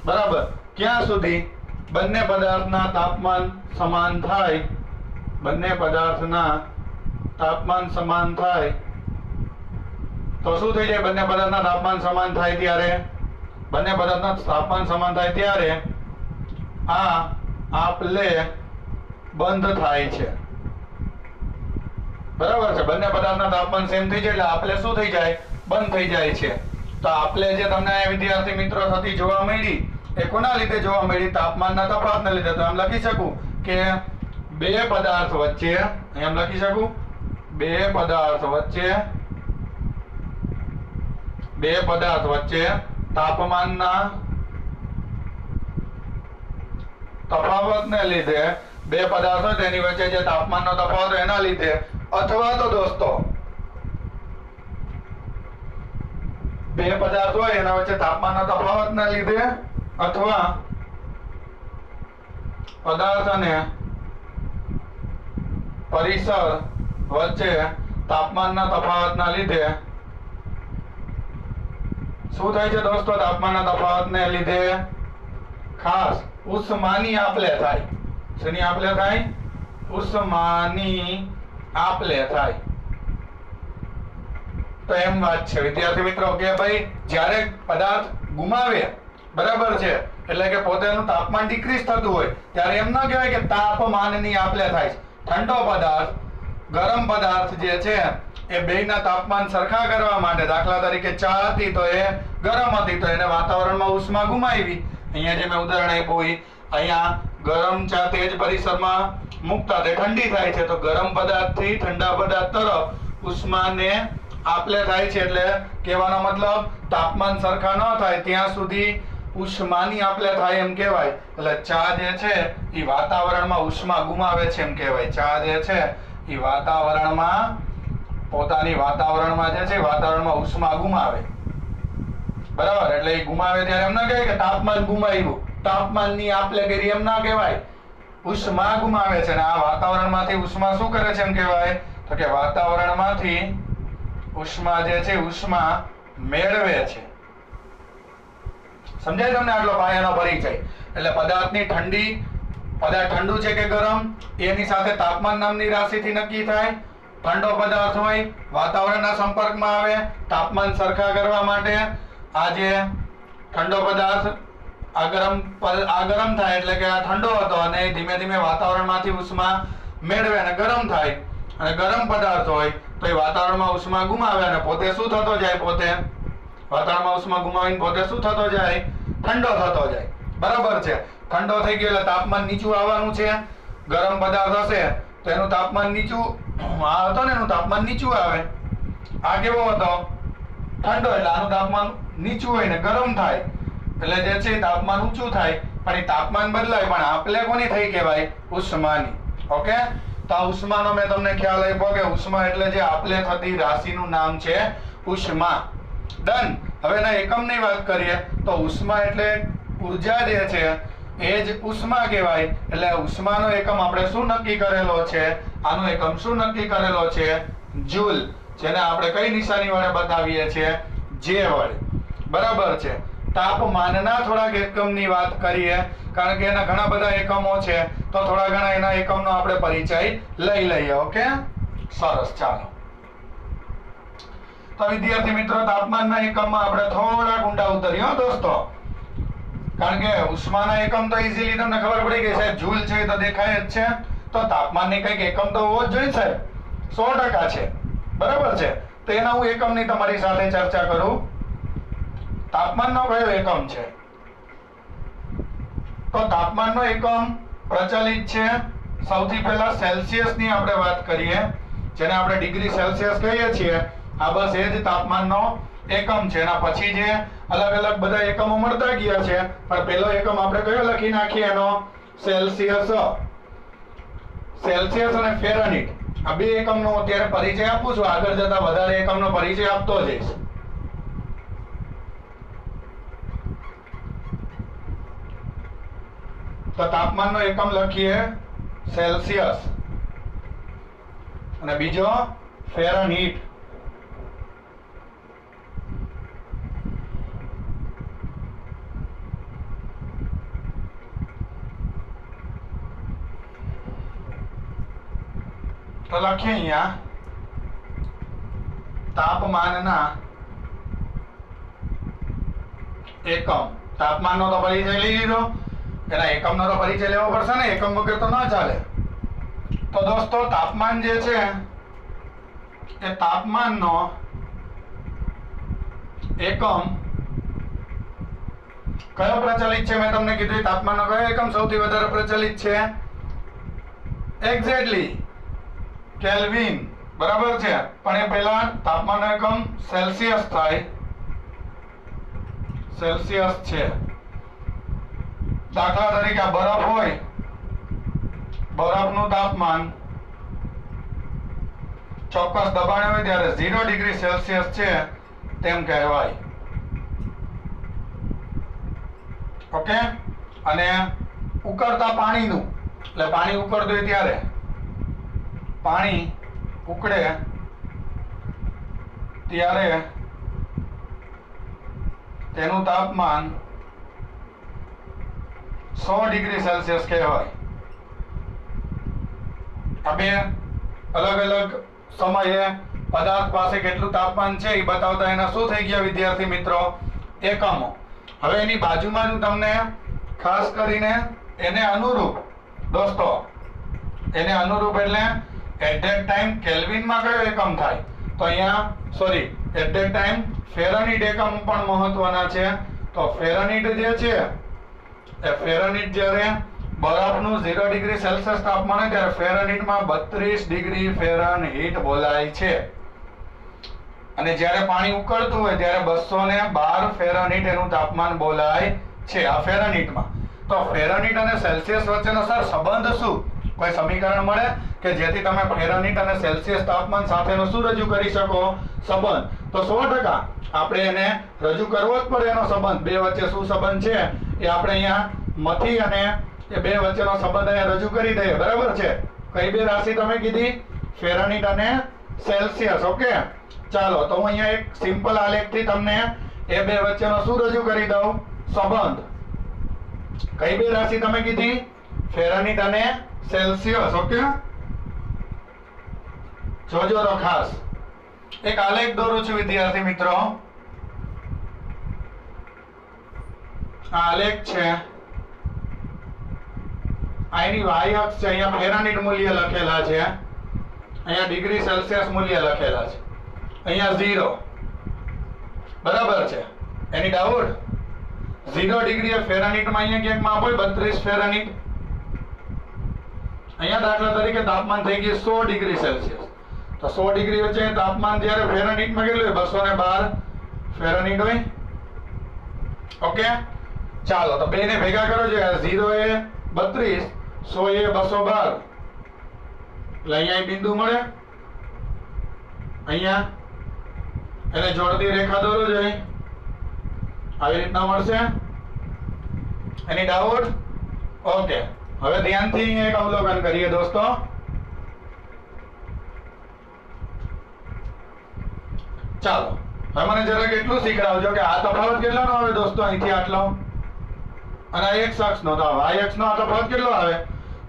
બરાબર. ક્યાં સુધી? બંને પદાર્થના તાપમાન સમાન થાય. બંને પદાર્થના તાપમાન સમાન થાય તો શું થઈ જાય? બંને પદાર્થના તાપમાન સમાન થાય ત્યારે આ આપ-લે બંધ થાય છે. બરાબર છે. બંને પદાર્થના તાપમાન સેમ થઈ જાય એટલે આપ-લે શું થઈ જાય? બંધ થઈ જાય છે. તો આપ-લે જે તમને વિદ્યાર્થી મિત્રો થતી જોવા મળી એ કોના લીધે જોવા મળી? તાપમાનના તફાવતને લીધે. તો એમ લખી શકું કે બે પદાર્થ વચ્ચે, એમ લખી શકું બે પદાર્થ વચ્ચે તાપમાનના તફાવતને લીધે, બે પદાર્થ હોય તેની વચ્ચે જે તાપમાનનો તફાવત એના લીધે, અથવા તો દોસ્તો બે પદાર્થ હોય એના વચ્ચે તાપમાનના તફાવતને લીધે અથવા પદાર્થ અને પરિસર વચ્ચે તાપમાનના તફાવતના લીધે શું થાય છે દોસ્તો? તાપમાનના તફાવતને લીધે ખાસ ઉષ્માની આપ-લે થાય. શેની આપ-લે થાય? ઉષ્માની આપ-લે થાય. તો એમ વાત છે વિદ્યાર્થી મિત્રો કે ભાઈ જ્યારે પદાર્થ ગુમાવે, બરાબર છે, એટલે કે પોતાનું તાપમાન ડિક્રીઝ થતું હોય ત્યારે એમ ન કહેવાય કે તાપમાનની આપ-લે થાય છે. ઠંડો પદાર્થ, ગરમ પદાર્થ જે છે એ બેયના તાપમાન સરખા કરવા માટે, દાખલા તરીકે ચા હતી તો એ ગરમ હતી તો એને વાતાવરણમાં ઉષ્મા ગુમાવી. અહીંયા જે મેં ઉદાહરણ આપ્યું, અહીંયા ગરમ ચા તે જ પરિસરમાં મૂકતા તે ઠંડી થાય છે, તો ગરમ પદાર્થથી ઠંડા પદાર્થ તરફ ઉષ્માને આપ-લે થાય છે. એટલે કહેવાનો મતલબ તાપમાન સરખા ન થાય ત્યાં સુધી ઉષ્માની આપ-લે થાય એમ કહેવાય. એટલે ચા જે છે એ વાતાવરણમાં ઉષ્મા ગુમાવે છે એમ કહેવાય. ચા જે છે એ વાતાવરણમાં ઉષ્મા ગુમાવે. બરાબર. એટલે એ ગુમાવે ત્યારે એમ ના કહેવાય કે તાપમાન ગુમાવ્યું, તાપમાનની આપ-લે કરી એમ ના કહેવાય. ઉષ્મા ગુમાવે છે. અને આ વાતાવરણમાંથી ઉષ્મા શું કરે છે એમ કહેવાય? તો કે વાતાવરણમાંથી ઉષ્મા જે છે ઉષ્મા મેળવે છે. સમજાય તમને આટલો પાયાનો પરિચય? એટલે પદાર્થની પદાર્થ ઠંડુ છે કે ગરમ એની સાથે તાપમાન નામની રાશિથી નક્કી થાય. ઠંડો પદાર્થ હોય, વાતાવરણના સંપર્કમાં આવે, તાપમાન સરખા કરવા માટે આ જે ઠંડો પદાર્થ આ ગરમ થાય એટલે કે આ ઠંડો હતો અને ધીમે ધીમે વાતાવરણમાંથી ઉષ્મા મેળવે અને ગરમ થાય. અને ગરમ પદાર્થ હોય તો એ વાતાવરણમાં ઉષ્મા ગુમાવે અને પોતે શું થતો જાય? વાતાવરણમાં ઉષ્મા ગુમાવીને પોતે શું થતો જાય? ઠંડો થતો જાય. બરાબર છે. ઠંડો થઈ ગયો એટલે તાપમાન નીચું આવવાનું છે. ગરમ પદાર્થ હશે તો એનું તાપમાન નીચું, આ હતો ને એનું તાપમાન નીચું આવે. આ કેવો હતો? ઠંડો, એટલે આનું તાપમાન નીચું હોય ને ગરમ થાય એટલે જે છે તાપમાન ઊંચું થાય. પણ એ તાપમાન બદલાય પણ આપ-લે કોની થઈ કહેવાય? ઉષ્માની. ઓકે. તો આ ઉષ્માનો મેં તમને ખ્યાલ આપ્યો કે ઉષ્મા એટલે જે આપ-લે થતી રાશિનું નામ છે ઉષ્મા. ડન. હવે એના એકમની વાત કરીએ તો ઉષ્મા એટલે ઉર્જા જે છે એ જ ઉષ્મા કહેવાય. એટલે ઉષ્માનો એકમ આપણે શું નક્કી કરેલો છે? આનો એકમ શું નક્કી કરેલો છે? જૂલ. જેને આપણે કઈ નિશાની વડે બતાવીએ છીએ? જે વડે. બરાબર છે. તાપમાનના થોડાક એકમની વાત કરીએ, કારણ કે એના ઘણા બધા એકમો છે, તો થોડા ઘણા એના એકમનો આપણે પરિચય લઈ લઈએ. ઓકે, સરસ. ચાલો, તો વિદ્યાર્થી મિત્રો, તાપમાનના એકમમાં આપણે થોડા ઊંડા ઉતરીએ દોસ્તો, કારણ કે ઉષ્માના એકમ તો ઈઝીલી તમને ખબર પડી ગઈ સાહેબ, જૂલ છે તો દેખાય જ છે, તો તાપમાનની કંઈક એકમ તો હોવો જ જોઈએ સાહેબ, 100% છે, બરાબર છે. તો એના હું એકમની તમારી સાથે ચર્ચા કરું. તાપમાનનો કયો એકમ છે? તો તાપમાનનો એકમ પ્રચલિત છે. સૌથી પહેલા સેલ્સિયસની આપણે વાત કરીએ, જેને આપણે ડિગ્રી સેલ્સિયસ કહીએ છીએ. આ બસ એ જ તાપમાનનો એકમ છે. એના પછી જે અલગ અલગ બધા એકમો મળતા ગયા છે, પણ પહેલો એકમ આપણે કયો લખી નાખીએ એનો? સેલ્સિયસ. સેલ્સિયસ અને ફેરનહીટ, આ બે એકમનો અત્યારે પરિચય આપું છું. આગળ જતા વધારે એકમનો પરિચય આપતો જઈશ. તો તાપમાનનો એકમ લખીએ સેલ્સિયસ અને બીજો ફેરનહીટ. તો લખીએ અહીંયા તાપમાનના એકમ. તાપમાનનો તો પરિચય લઈ લીધો, એના એકમનો તો પરિચય લેવો પડશે ને, એકમ વગર તો ના ચાલે. તો દોસ્તો, તાપમાન જે છે એ તાપમાનનો એકમ કયો પ્રચલિત છે? મેં તમને કીધું તાપમાનનો કયો એકમ સૌથી વધારે પ્રચલિત છે? એક્ઝેક્ટલી કેલ્વિન, બરાબર છે. પણ એ પહેલા તાપમાનનો એકમ સેલ્સિયસ થાય. સેલ્સિયસ છે. દાખલા તરીકે બરફ હોય, બરફનું તાપમાન ચોક્કસ દબાણે હોય ત્યારે 0 ડિગ્રી સેલ્સિયસ છે તેમ કહેવાય. ઓકે, અને ઉકળતા પાણીનું, એટલે પાણી ઉકળતું હોય ત્યારે, પાણી ઉકળે ત્યારે તેનું તાપમાન 100 ડિગ્રી સેલ્સિયસ કહેવાય. આ બે અલગ અલગ સમયે પદાર્થ પાસે કેટલું તાપમાન છે એ બતાવતા એના શું થઈ ગયા વિદ્યાર્થી મિત્રો? એકમો. હવે એની બાજુમાં હું તમને ખાસ કરીને એને અનુરૂપ દોસ્તો, એને અનુરૂપ એટલે એટ ધેટ ટાઈમ કેલ્વિનમાં કયો એકમ થાય? તો અહીંયા એટ ધેટ ટાઈમ ફેરનહીટ એકમ પણ મહત્વના છે. તો ફેરનહીટ જે છે એ ફેરનહીટ જ્યારે બરફનું 0 ડિગ્રી સેલ્સિયસ તાપમાન હોય ત્યારે ફેરનહીટમાં 32 ડિગ્રી ફેરનહીટ બોલાય છે. અને જ્યારે પાણી ઉકળતું હોય ત્યારે 212 ફેરનહીટ એનું તાપમાન બોલાય છે આ ફેરનહીટમાં. તો ફેરનહીટ અને સેલ્સિયસ વચ્ચેનો સર સંબંધ શું? કોઈ સમીકરણ મળે કે જેથી તમે ફેરનહીટ અને સેલ્સિયસ તાપમાન સાથેનો શું રજૂ કરી શકો? સંબંધ. તો 100% આપણે એને રજૂ કરવો જ પડે એનો સંબંધ. બે વચ્ચે શું સંબંધ છે એ આપણે અહીંયા મથી અને એ બે વચ્ચેનો સંબંધ અહીંયા રજૂ કરી દઈએ, બરાબર છે. કઈ બે રાશિ તમે કીધી? ફેરનહીટ અને સેલ્સિયસ. ઓકે, ચાલો, તો હું અહીંયા એક સિમ્પલ આલેખથી તમને એ બે વચ્ચેનો શું રજૂ કરી દઉં? સંબંધ. કઈ બે રાશિ તમે કીધી? ફેરનહીટ અને સેલ્સિયસ. ઓકે, જોજો તો ખાસ. એક આલેખ દોરું છું વિદ્યાર્થી મિત્રો. આ આલેખ છે, આની વાય અક્ષ છે. અહીંયા ફેરનહીટ મૂલ્ય લખેલા છે, અહીંયા ડિગ્રી સેલ્સિયસ મૂલ્ય લખેલા છે, અહીંયા 0, બરાબર છે. એની ડાઉટ? 0 ડિગ્રી એ ફેરનહીટમાં અહીંયા ક્યાંક માપ હોય 32 ફેરનહીટ. અહીંયા દાખલા તરીકે તાપમાન થઈ ગયું 100 ડિગ્રી સેલ્સિયસ. તો 100 ડિગ્રી વચ્ચે તાપમાન જ્યારે ફેરનહીટમાં કેટલું હોય? 212 ફેરનહીટ હોય. ઓકે, ચાલો, તો બેને ભેગા કરો છો. 0 એ 32, 100 એ 212, એટલે અહીંયા બિંદુ મળે. અહીંયા એને જોડતી રેખા દોરો જોઈએ, આવી રીતના મળશે. એની ડાઉટ? ઓકે, હવે ધ્યાનથી એક અવલોકન કરીએ દોસ્તો. ચાલો, હવે મને જરાક એટલું શીખડાવજો કે આ તફાવત કેટલાનો આવે દોસ્તો, અહીંથી આટલો અને આ x અક્ષનો, તો y અક્ષનો આ તફાવત કેટલો આવે?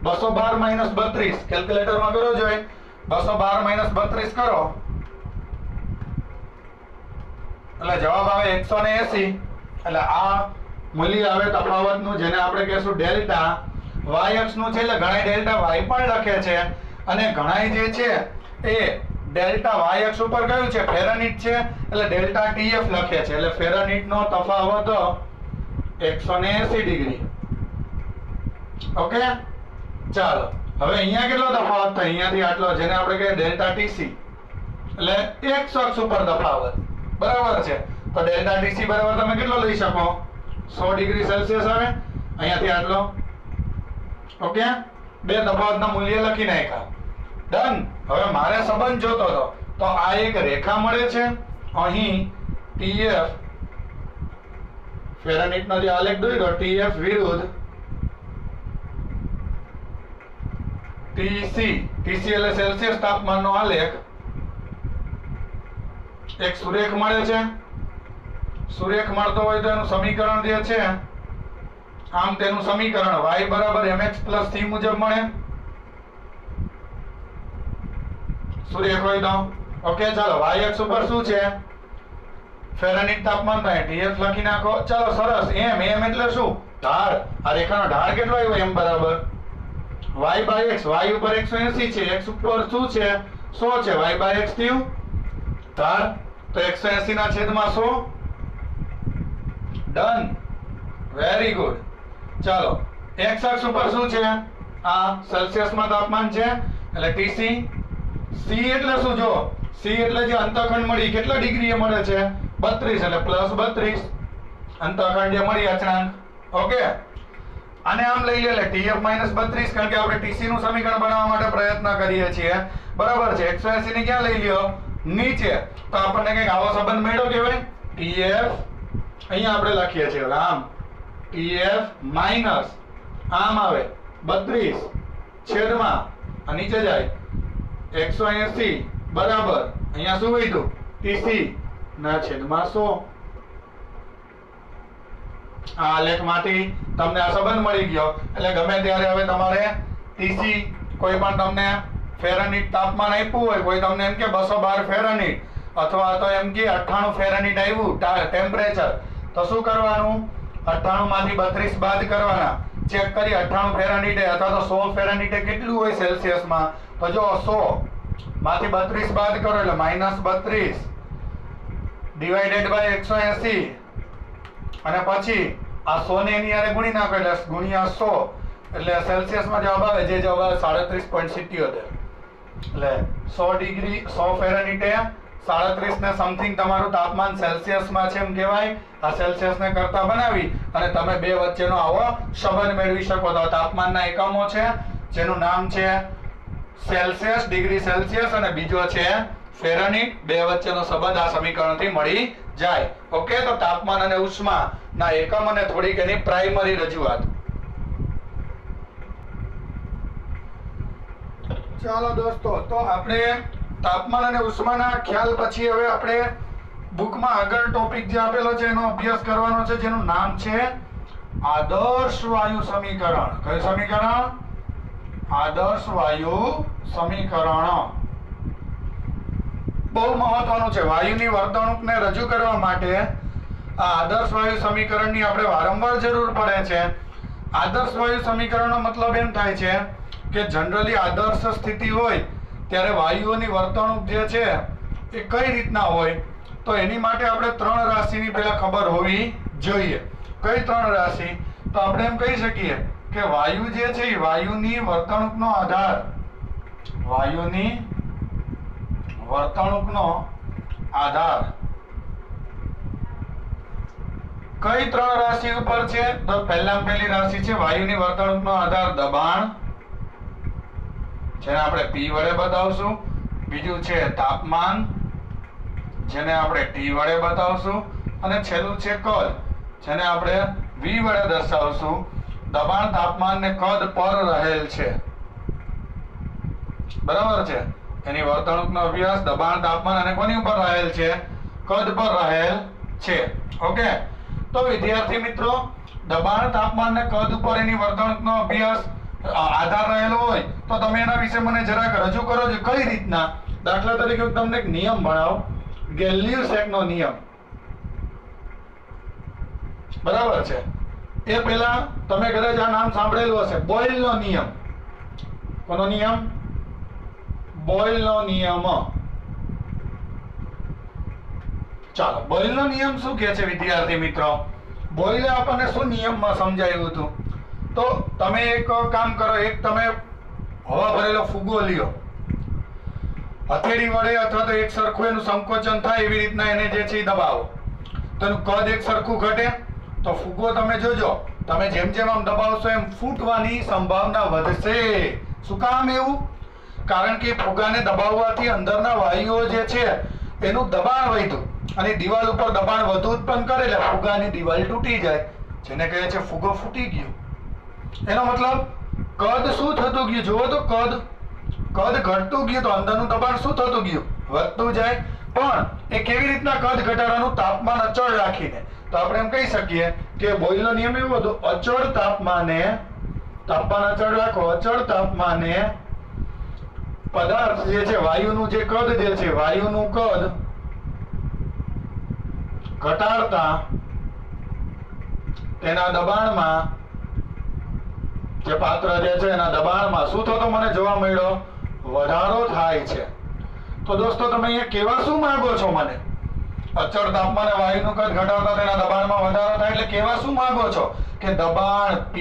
212 - 32. કેલ્ક્યુલેટરમાં કરો જોઈ, 212 - 32 કરો એટલે જવાબ આવે 180. એટલે આ મૂલ્ય આવે તફાવતનું, જેને આપણે કહેશું ડેલ્ટા. y અક્ષનું છે એટલે ઘણાય ડેલ્ટા y પણ લખે છે, અને ઘણાય જે છે એ ડેલ્ટા y અક્ષ ઉપર કયું છે? ફેરાનહીટ છે, એટલે ડેલ્ટા TF લખે છે. એટલે ફેરાનહીટનો તફાવત 180 ડિગ્રી. ઓકે, ચાલો હવે અહીંયા કેટલો તફાવત થાય? અહીંયાથી આટલો, જેને આપણે કહીએ ડેલ્ટા TC. એટલે x અક્ષ ઉપર તફાવત, બરાબર છે. તો ડેલ્ટા TC બરાબર તમે કેટલો લઈ શકો? 100 ડિગ્રી સેલ્સિયસ આવે. અહીંયાથી આટલો. ઓકે, બે તફાવતના મૂલ્ય લખી નાખ્યા. ડન. હવે મારે સંબંધ જોતો હતો, તો આ એક રેખા મળે છે. અહીં TF ફેરાનહીટનો જે આલેખ દોર્યો, TF વિરુદ્ધ TC. TC એટલે સેલ્સિયસ તાપમાનનો આલેખ. એક સુરેખ મળે છે. સુરેખ મળતો હોય તો એનું સમીકરણ જે છે, આમ તેનું સમીકરણ y બરાબર mx plus c મુજબ મળે. સુરેખ હોય તો ઓકે. ચાલો y અક્ષ ઉપર શું છે? ફેરાનહીટ તાપમાન થાય, TF લખી નાખો. ચાલો સરસ. m એટલે શું? ઢાળ. આ રેખાનો ઢાળ કેટલો આવ્યો? m બરાબર y/x. y ઉપર 180 છે, x ઉપર શું છે? 100 છે. y/x થયું ઢાળ, તો 180 ના છેદમાં 100. Done, very good. ચાલો x અક્ષ ઉપર શું છે? આ સેલ્સિયસમાં તાપમાન છે, એટલે TC. c એટલે શું? જો c એટલે જે અંતઃખંડ મળી કેટલા ડિગ્રીએ મળે છે? 32, એટલે +32 અંતઃખંડ જે મળી અચળાંક. ઓકે, આને આમ લઈ લે એટલે TF - 32, કારણ કે આપણે TC નું સમીકરણ બનાવવા માટે પ્રયત્ન કરીએ છીએ, બરાબર છે. 180 ને ક્યાં લઈ લ્યો? નીચે. તો આપણને કંઈક આવો સંબંધ મળ્યો કહેવાય. TF અહીંયા આપણે લખીએ છીએ આમ, TF માઈનસ આમ આવે 32 છેદમાં આ નીચે જાય 180 બરાબર અહીંયા શું વધ્યું? TC ના છેદમાં 100. આ આલેખમાંથી તમને આ સંબંધ મળી ગયો. એટલે ગમે ત્યારે હવે તમારે TC, કોઈ પણ તમને ફેરાનહીટ તાપમાન આપ્યું હોય, કોઈ તમને એમ કે 212 ફેરાનહીટ અથવા તો એમ કે 98 ફેરાનહીટ આવ્યું ટેમ્પરેચર, તો શું કરવાનું? 98 માંથી 32 બાદ કરવાના. ચેક કરી 98 ફેરાનહીટ અથવા તો 100 ફેરાનહીટ કેટલું હોય સેલ્સિયસમાં? તો જો 100 માંથી 32 બાદ કરો એટલે -32 ડિવાઇડેડ બાય 180, અને પછી આ 100 ને એની હારે ગુણી નાખો એટલે ગુણ્યા 100, એટલે સેલ્સિયસમાં જવાબ આવે, જે જવાબ આવે 37.77. એટલે 100 ડિગ્રી 100 ફેરાનહીટે 37 ને સમથિંગ તમારું તાપમાન સેલ્સિયસમાં છે એમ કહેવાય. આ સેલ્સિયસને કરતા બનાવી અને તમે બે વચ્ચેનો આવો સંબંધ મેળવી શકો. તો તાપમાનના એકમો છે, જેનું નામ છે સેલ્સિયસ, ડિગ્રી સેલ્સિયસ, અને બીજો છે ફેરાનહીટ. બે વચ્ચેનો સંબંધ આ સમીકરણથી મળી જાય. ઓકે, તો તાપમાન અને ઉષ્મા ના એકમ અને થોડીક એની પ્રાઇમરી રજૂઆત. ચાલો દોસ્તો, તો આપણે તાપમાન અને ઉષ્માના ખ્યાલ પછી હવે આપણે બુકમાં આગળ ટોપિક જે આપેલો છે એનો અભ્યાસ કરવાનો છે, જેનું નામ છે આદર્શ વાયુ સમીકરણ. કયું સમીકરણ? આદર્શ વાયુ સમીકરણ. બહુ મહત્વનું છે. વાયુની વર્તણૂકને રજૂ કરવા માટે આ આદર્શ વાયુ સમીકરણની આપણે વારંવાર જરૂર પડે છે. આદર્શ વાયુ સમીકરણનો મતલબ એમ થાય છે કે જનરલી આદર્શ સ્થિતિ હોય ત્યારે વાયુઓની વર્તણૂક જે છે એ કઈ રીતના હોય, તો એની માટે આપણે 3 રાશિની પહેલા ખબર હોવી જોઈએ. કઈ 3 રાશિ? તો આપણે એમ કહી શકીએ કે વાયુ જે છે એ વાયુની વર્તણૂકનો આધાર, વાયુની વર્તણૂકનો આધાર કઈ 3 રાશિ ઉપર છે? તો પહેલામાં પહેલી રાશિ છે વાયુની વર્તણૂકનો આધાર દબાણ, જેને આપણે P વડે બતાવશું. બીજું છે તાપમાન, જેને આપણે T વડે બતાવશું. અને છેલ્લું છે કદ, જેને આપણે V વડે દર્શાવશું. દબાણ, તાપમાન ને કદ પર રહેલ છે, બરાબર છે. એની વર્તણૂકનો અભ્યાસ દબાણ, તાપમાન અને કોની ઉપર રહેલ છે? કદ પર રહેલ છે. ઓકે, તો વિદ્યાર્થી મિત્રો, દબાણ, તાપમાન ને કદ ઉપર એની વર્તણૂકનો અભ્યાસ આધાર રહેલો હોય તો તમે એના વિશે મને જરાક રજૂ કરો છો. કઈ રીતના? દાખલા તરીકે હું તમને એક નિયમ ભણાવું, ગેલિયસ-સેકનો નિયમ. બરાબર છે? એ પહેલા તમે કદાચ આ નામ સાંભળેલું હશે, બોયલનો નિયમ. કોનો નિયમ? બોયલનો નિયમ. ચાલો, બોયલનો નિયમ શું કહે છે વિદ્યાર્થી મિત્રો? બોયલે આપણને શું નિયમમાં સમજાવ્યું હતું? તો તમે એક કામ કરો, એક તમે હવા ભરેલો ફુગ્ગો લ્યો, હથેળી વડે અથવા તો એક સરખું એનું સંકોચન થાય એવી રીતના એને જે છે દબાવો, તો એનું કદ એક સરખું ઘટે. તો ફુગ્ગો તમે જોજો, તમે જેમ જેમ આમ દબાવશો એમ ફૂટવાની સંભાવના વધશે. શું કામ એવું? કારણ કે ફુગ્ગાને દબાવવાથી અંદરના વાયુઓ જે છે એનું દબાણ વધ્યું અને દિવાલ ઉપર દબાણ વધુ ઉત્પન્ન કરે એટલે ફુગ્ગાની દિવાલ તૂટી જાય, જેને કહે છે ફુગ્ગો ફૂટી ગયો. એનો મતલબ કદ શું થતું ગયું? જુઓ તો કદ ઘટતું ગયું, તો અંદરનું દબાણ શું થતું ગયું? વધતું જાય. પણ એ કેવી રીતના કદ ઘટાડવાનું? તાપમાન અચળ રાખીને. તો આપણે એમ કહી શકીએ કે બોયલનો નિયમ એવો હતો, અચળ તાપમાને, તાપમાન અચળ રાખો, અચળ તાપમાને પદાર્થ જે છે, વાયુનું જે કદ જે છે, વાયુનું કદ ઘટાડતા તેના દબાણમાં, જે પાત્ર જે છે એના દબાણમાં શું થતો મને જોવા મળ્યો? વધારો થાય છે. તો દોસ્તો, તમે અહીંયા કેવા શું માંગો છો મને? અચળ તાપમાને વાયુનું કદ ઘટાડતા તેના દબાણમાં વધારો થાય એટલે કેવા શું માંગો છો? કે દબાણ P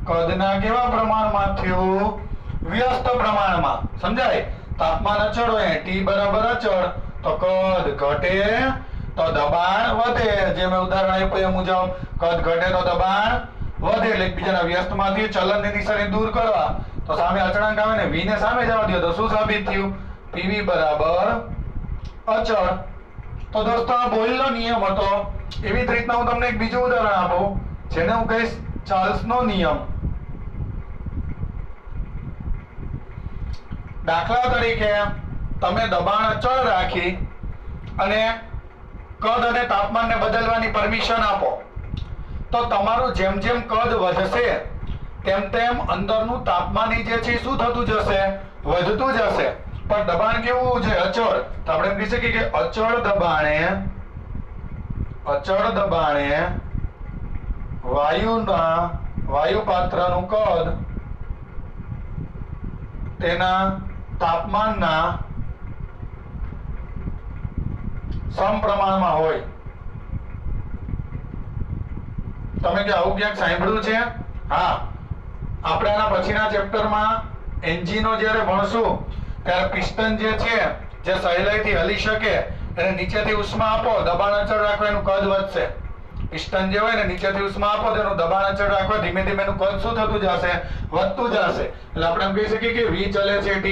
કદના કેવા પ્રમાણમાં થયું? વ્યસ્ત પ્રમાણમાં. સમજાય? તાપમાન અચળ હોય, T બરાબર અચળ, તો કદ ઘટે તો દબાણ વધે. જે મેં ઉદાહરણ આપ્યું એ મુજબ કદ ઘટે તો દબાણ વધે. એટલે એકબીજાના વ્યસ્તમાંથી ચલનની દિશાને દૂર કરવા, તો સામે અચળાંક આવે ને v ને સામે જવા દો, તો શું સાબિત થયું? PV બરાબર અચળ. તો દોસ્તો, આ બોયલનો નિયમ હતો. એવી જ રીતના હું તમને એક બીજું ઉદાહરણ આપું, જેને હું કહીશ ચાર્લ્સનો નિયમ. દાખલા તરીકે તમે દબાણ અચળ રાખી અને કદ અને તાપમાનને બદલવાની પરમિશન આપો, તો તમારું જેમ જેમ કદ વધશે તેમ તેમ અંદરનું તાપમાન જે છે શું થતું જશે? વધતું જશે. પણ દબાણ કેવું છે? અચળ. તો આપણે એમ કહી શકીએ કે અચળ દબાણે વાયુ પાત્રનું કદ તેના તાપમાનના સમપ્રમાણમાં હોય. તમે કે આવું ક્યાંક સાંભળ્યું છે? હા, આપણે આના પછીના ચેપ્ટરમાં એન્જિનો જ્યારે ભણશું ત્યારે પિસ્ટન જે છે, જે સહેલાઈથી હલી શકે, એને નીચેથી ઉષ્મા આપો, દબાણ અચળ રાખો, એનું કદ વધશે. પિસ્ટન જે હોય ને, નીચેથી ઉષ્મા આપો, તેનું દબાણ અચળ રાખો, ધીમે ધીમે એનું કદ શું થતું જશે? વધતું જશે. એટલે આપણે એમ કહી શકીએ કે v ચલે છે T.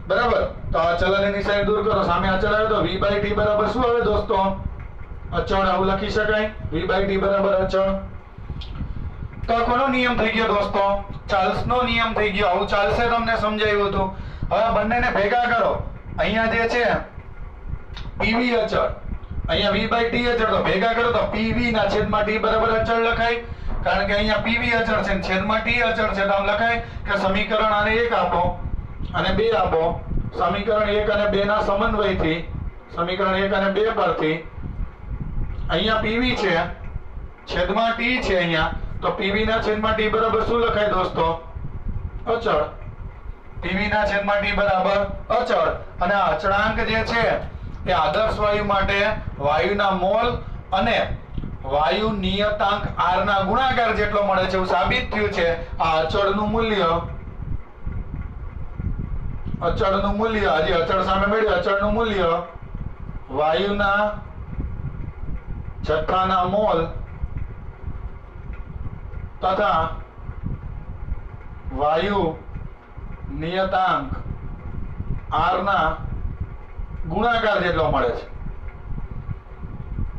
બરાબર? તો આ ચલનની નિશાની દૂર કરો, સામે અચળ આવે તો v/t બરાબર શું આવે દોસ્તો? અચળ. આવું લખી શકાય, v/t બરાબર અચળ. તો કોનો નિયમ થઈ ગયો દોસ્તો? ચાર્લ્સનો નિયમ થઈ ગયો. આવું ચાલશે, તમને સમજાવ્યું હતું. હવે બંનેને ભેગા કરો. અહીંયા જે છે PV અચળ, અહીંયા v/t અચળ, તો ભેગા કરો તો PV ના છેદમાં t બરાબર અચળ લખાય. કારણ કે અહીંયા PV અચળ છે, છેદમાં t અચળ છે, તો આમ લખાય કે સમીકરણ આને 1 આપો અને 2 આપો. સમીકરણ 1 અને 2 ના સમન્વયથી, સમીકરણ 1 અને 2 પરથી અહીંયા PV છે, છેદમાં t છે અહીંયા, તો PV ના છેદમાં t બરાબર શું લખાય દોસ્તો? અચળ. PV ના છેદમાં t બરાબર અચળ. અને આ અચળાંક જે છે એ આદર્શ વાયુ માટે વાયુના મોલ અને વાયુ નિયતાંક r ના ગુણાકાર જેટલો મળે છે એવું સાબિત થયું છે. આ અચળનું મૂલ્ય, હજી અચળ સામે મળ્યું, અચળનું મૂલ્ય વાયુના જથ્થાના મોલ તથા વાયુ નિયતાંક r ના ગુણાકાર જેટલો મળે છે,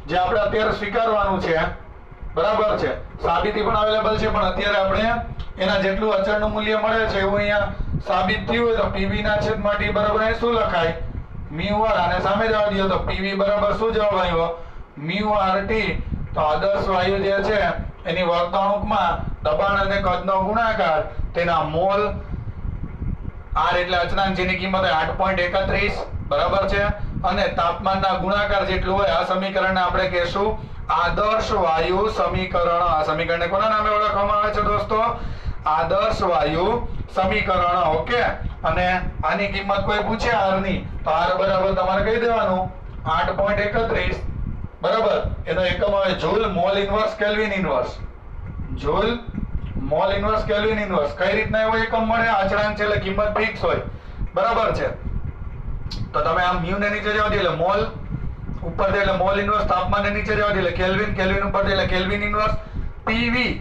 જે આપણે અત્યારે સ્વીકારવાનું છે. બરાબર છે? સાબિતી પણ અવેલેબલ છે, પણ અત્યારે આપણે એના જેટલું અચળનું મૂલ્ય મળે છે એવું અહીંયા સાબિત થયું હોય તો PV ના છેદમાં t બરાબર અહીં શું લખાય? મ્યુ આર આને સામે જવા દો તો પીવી બરાબર શું જવાબ આવ્યો મ્યુ આર ટી. તો આદર્શ વાયુ જે છે એની વર્તણૂકમાં દબાણ અને કદનો ગુણાકાર તેના મોલ આર એટલે અચળાંક જેની કિંમત 8.31 બરાબર છે અને તાપમાનના ગુણાકાર જેટલું હોય આ સમીકરણને આપણે કહેશું આદર્શ વાયુ સમીકરણ. આ સમીકરણને કોના નામે ઓળખવામાં આવે છે દોસ્તો આદર્શ વાયુ સમીકરણ. ઓકે અને આની કિંમત કોઈ પૂછે આર ની તો આર બરાબર તમારે કહી દેવાનું 8.31 બરાબર. એનો એકમ આવે joule mall inverse kelvin inverse. Joule mall inverse kelvin inverse. કઈ રીતના એવો એકમ મળે અચળાંક છે એટલે કિંમત ફિક્સ હોય બરાબર છે. તો તમે આમ મ્યુ ને નીચે જવા દો એટલે મોલ ઉપર દે એટલે મોલ ઇન્વર્સ તાપમાન ને નીચે જવા દો એટલે કેલ્વિન કેલ્વિન ઉપર દે એટલે કેલ્વિન ઇન્વર્સ પીવી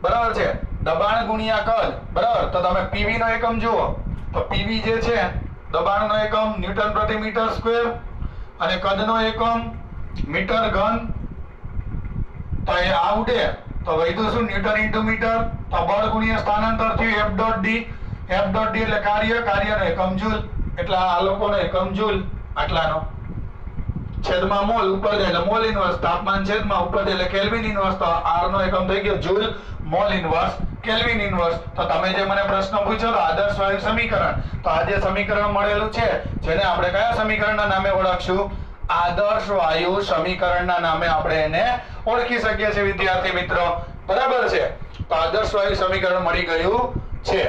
બરાબર છે દબાણ ગુણ્યા કદ બરાબર. તો તમે પીવી નો એકમ જુઓ તો પીવી જે છે દબાણનો એકમ ન્યૂટન પ્રતિ મીટર સ્ક્વેર અને કદનો એકમ મીટર ઘન. તો એ આવડે તો વૈધું શું ન્યૂટન ઇન્ટુ મીટર. તો બળ ગુણ્યા સ્થાનાંતર થયું F dot D. F dot D એટલે કાર્યનો એકમ જૂલ એટલે આ લોકોનો એકમ જૂલ આટલાનો છેદમાં મોલ ઉપર જાય એટલે મોલ ઇન્વર્સ તાપમાન છેદમાં ઉપર જાય એટલે કેલ્વિન ઇન્વર્સ. તો આર નો એકમ થઈ ગયો joule mall inverse kelvin inverse. તો તમે જે મને પ્રશ્ન પૂછ્યો તો આદર્શ વાયુ સમીકરણ તો આ જે સમીકરણ મળેલું છે જેને આપણે કયા સમીકરણના નામે ઓળખશું આદર્શ વાયુ સમીકરણના નામે આપણે એને ઓળખી શકીએ છીએ વિદ્યાર્થી મિત્રો બરાબર છે. તો આદર્શ વાયુ સમીકરણ મળી ગયું છે.